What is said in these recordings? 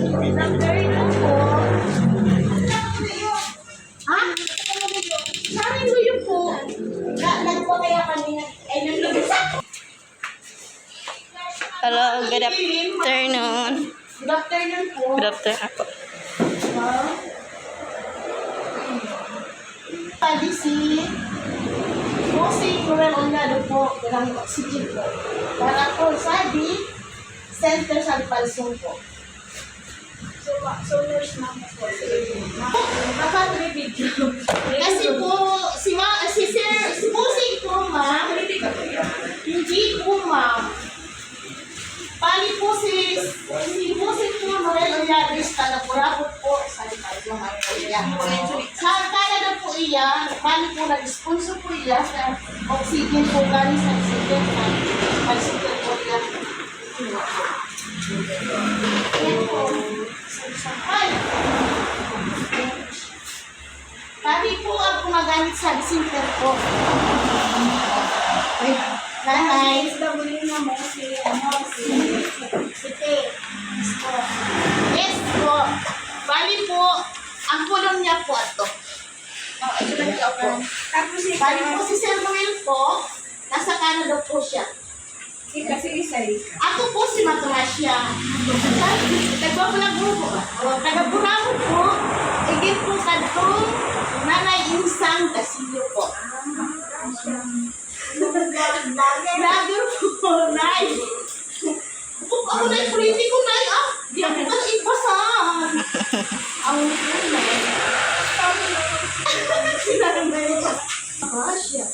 Ha? Sabi mo yun po. Nagpo kaya kanina. Ay, naglubusan. Hello, good afternoon. Good afternoon po. Good afternoon po. Tadi si Bossing Ruel Onyado po ng oxygen po. Para po sa center sa Palsong po. So nurse na po. Bakit may video? Kasi po, si Bossing po ma'am, hindi po ma'am. Pali po si Bossing po Ruel Onyado is talapurabot po sa Palsong at po iya. Sa Canada po iya, pali po nag-sponsor po iya sa oxygen po galing sa oxygen sa Palsong po iya. Yan po. Ay! Kami po ang gumagamit sa center po. Nanay. Yes po. Bali po, ang kulong niya po ito. Bali po si Sir Noel po, nasa Canada po siya. Ako po si Matrasya. Nagbabalaguro po. Taga-Burao po. Igit po kadtong Nanay Insang Casillo po. Vlogger po, Nay. Kung ako na yung pretty ko, Nay, di ako ka ipasan. Ang po, Nay. Matrasya.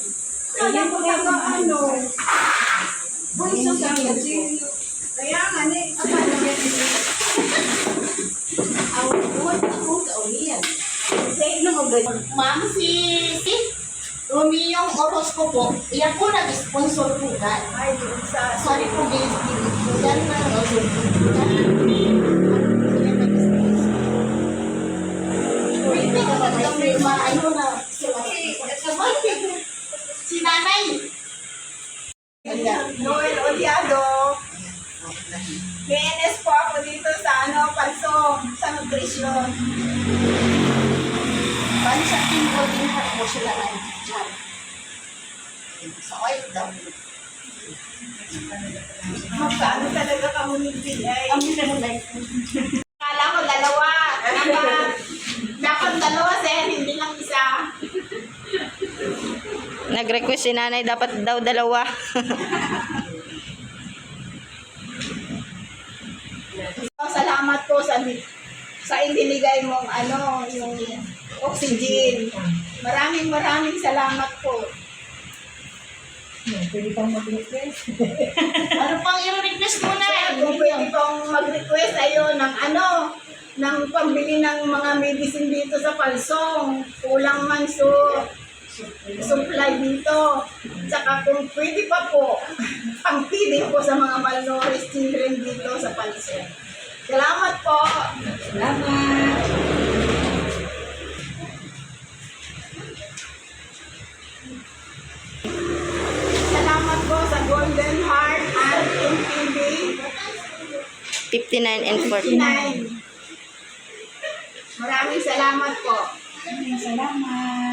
Kaya po taga-ano. Bunso sa kaya nga ni Ma'am, si Romeo Orozco po, iyan po nag-sponsor po ka. Sorry po, yan na pwede ka ba na may maayo na si Nanay. Noel Onyado. PNS po ako dito sa Palsong, sa nutrisyon. Bali sa team ko din po sila na dyan. Sa oil daw. Magkano talaga ka mo nilbigay? Ang binalay. Akala ko dalawa. Dapat dalawa, sir, hindi lang isa. Nag-request si nanay, dapat daw dalawa. Salamat po sa inibigay mong yung oxygen. Maraming salamat po. Ano pang i-request mo na? Kung pwede pong mag-request ng pambili ng mga medicine dito sa Palsong. Kulang man supply dito. Tsaka kung pwede pa po, pang-feeding po sa mga malnourished children dito sa Palsong. Salamat po. Salamat. Salamat po sa Golden Heart and MPB 59 and 49. Maraming salamat po. Maraming salamat.